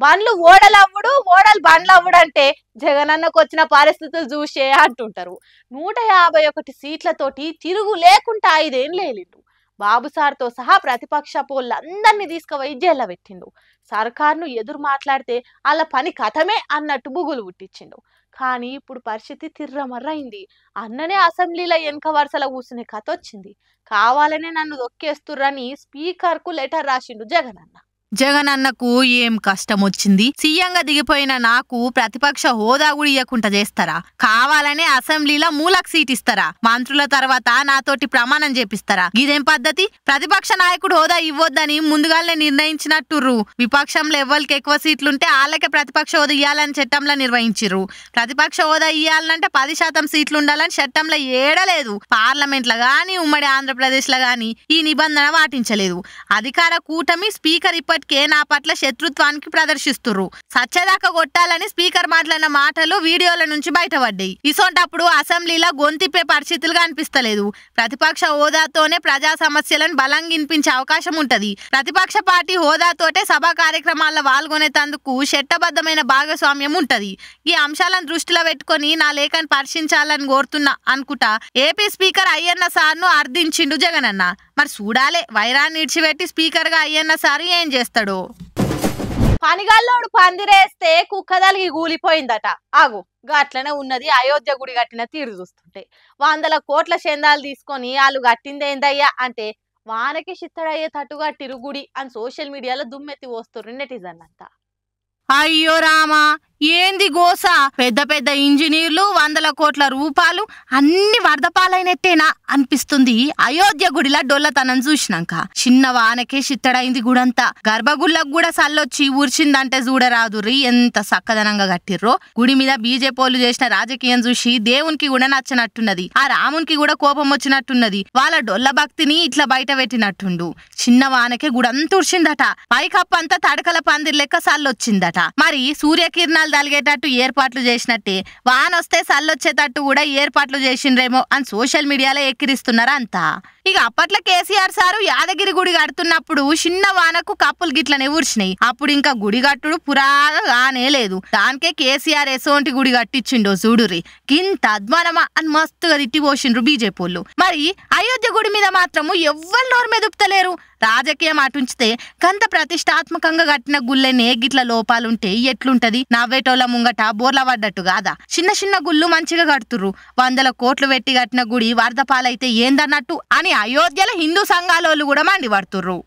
బండ్లు ఓడలవ్వుడు ఓడలు బండ్లు అవ్వడు అంటే జగనన్నకు వచ్చిన పరిస్థితులు చూసే అంటుంటారు. 151 సీట్లతోటి తిరుగు లేకుండా 5 ఏళ్ళు ఏలిండు. బాబు సార్తో సహా ప్రతిపక్ష పోళ్ళందరినీ తీసుకుపోయి జైల్లో పెట్టిండు. సర్కార్ను ఎదురు మాట్లాడితే వాళ్ళ పని కథమే అన్నట్టు బుగులు పుట్టించిండు. కానీ ఇప్పుడు పరిస్థితి తిర్రమర్రైంది. అన్ననే అసెంబ్లీలో వెనక వరుసలో కూర్చునే కథ వచ్చింది. కావాలనే నన్ను దొక్కేస్తుర్రని స్పీకర్కు లెటర్ రాసిండు జగనన్న. జగనన్నకు ఏం కష్టం వచ్చింది? సీఎంగా దిగిపోయిన నాకు ప్రతిపక్ష హోదా కూడా ఇవ్వకుండా చేస్తారా? కావాలనే అసెంబ్లీలో మూలకు సీట్ ఇస్తారా? మంత్రుల తర్వాత నాతోటి ప్రమాణం చేపిస్తారా? ఇదేం పద్ధతి? ప్రతిపక్ష నాయకుడు హోదా ఇవ్వొద్దని ముందుగానే నిర్ణయించినట్టుర్రు. విపక్షంలో ఎవ్వరికి ఎక్కువ సీట్లుంటే వాళ్ళకే ప్రతిపక్ష హోదా ఇవ్వాలని చట్టంలో నిర్వహించిర్రు. ప్రతిపక్ష హోదా ఇవ్వాలంటే 10% సీట్లు ఉండాలని చట్టంలో ఏడలేదు. పార్లమెంట్లో గాని ఉమ్మడి ఆంధ్రప్రదేశ్ లో గాని ఈ నిబంధన పాటించలేదు. అధికార కూటమి స్పీకర్ ఇప్పటికే నా పట్ల శత్రుత్వానికి ప్రదర్శిస్తుర్రు. సచ్చేదాకా కొట్టాలని స్పీకర్ మాట్లాడిన మాటలు వీడియోల నుంచి బయటపడ్డాయి. ఇసొంటప్పుడు అసెంబ్లీలో గొంతిప్పే పరిస్థితులు కనిపిస్తలేదు. ప్రతిపక్ష హోదాతోనే ప్రజా సమస్యలను బలంగా వినిపించే అవకాశం ఉంటది. ప్రతిపక్ష పార్టీ హోదాతోటే సభా కార్యక్రమాల్లో పాల్గొనేందుకు చట్టబద్ధమైన భాగస్వామ్యం ఉంటది. ఈ అంశాలను దృష్టిలో పెట్టుకొని నా లేఖను పరిశీలించాలని కోరుతున్నా అనుకుంటా ఏపీ స్పీకర్ అయ్యన్న సార్ను అర్థించిండు జగనన్న. మరి చూడాలే వైరాన్ని ఇడిచిపెట్టి స్పీకర్ గా అయ్యన్న సార్ ఏం చేస్తాడు. పనిగాల్లోడు పందిరేస్తే కుక్కదలిగి కూలిపోయిందట. ఆగు గట్లనే ఉన్నది అయోధ్య గుడి కట్టిన తీరు చూస్తుంటే. 100 కోట్ల చందాలు తీసుకొని వాళ్ళు కట్టిందేందయ్యా అంటే వానకి చిత్తడయ్యేటట్టుగా తిరుగుడి అని సోషల్ మీడియాలో దుమ్మెత్తి పోస్తుర్రు నెటిజన్ అంతా. అయ్యో రామా, ఏంది గోస? పెద్ద పెద్ద ఇంజనీర్లు 100 కోట్ల రూపాయలు అన్ని వరదపాలైనట్టేనా అనిపిస్తుంది అయోధ్య గుడిలా డొల్లతనం చూసినాక. చిన్న వానకే చిత్తడైంది గుడంతా. గర్భగుళ్ళకు కూడా సల్లొచ్చి ఊర్చిందంటే చూడరాదుర్రి ఎంత సక్కదనంగా కట్టిర్రో. గుడి మీద బీజేపీలు చేసిన రాజకీయం చూసి దేవునికి కూడా నచ్చనట్టున్నది. ఆ రామునికి కూడా కోపం వచ్చినట్టున్నది. వాళ్ళ డొల్ల భక్తిని ఇట్లా బయట పెట్టినట్టుండు. చిన్న వానకే గుడంతా ఉర్చిందట. పైకప్పంతా తడకల పందిర్ లెక్క సల్లొచ్చిందట. మరి సూర్యకిరణాలు తలిగేటట్టు ఏర్పాట్లు చేసినట్టే వానొస్తే సల్లొచ్చేటట్టు కూడా ఏర్పాట్లు చేసిండ్రేమో అని సోషల్ మీడియాలో ఎక్కిరిస్తున్నారు అంతా. ఇక అప్పట్లో కేసీఆర్ సారు యాదగిరి గుడి కడుతున్నప్పుడు చిన్న వానకు కప్పులు గిట్లనే ఊర్చినాయి. అప్పుడు ఇంకా గుడి కట్టుడు పురాగా కానే లేదు. దానికే కేసీఆర్ ఎసోంటి గుడి కట్టించిండో చూడురి. గింత అద్వానమా అని మస్తుగా తిట్టిపోసిండ్రు బీజేపీలు. మరి అయోధ్య గుడి మీద మాత్రము ఎవ్వరు నోరు మెదుపుతలేరు. రాజకీయం అటుంచితే గంత ప్రతిష్టాత్మకంగా కట్టిన గుళ్ళనే గిట్ల లోపాలుంటే ఎట్లుంటది? నవ్వేటోళ్ళ ముంగట బోర్ల పడ్డట్టు కాదా? చిన్న చిన్న గుళ్ళు మంచిగా కడుతుర్రు. 100 కోట్లు పెట్టి కట్టిన గుడి వరద పాలైతే ఏందన్నట్టు అని అయోధ్యలో హిందూ సంఘాలోళ్ళు కూడా మండిపడుతుర్రు.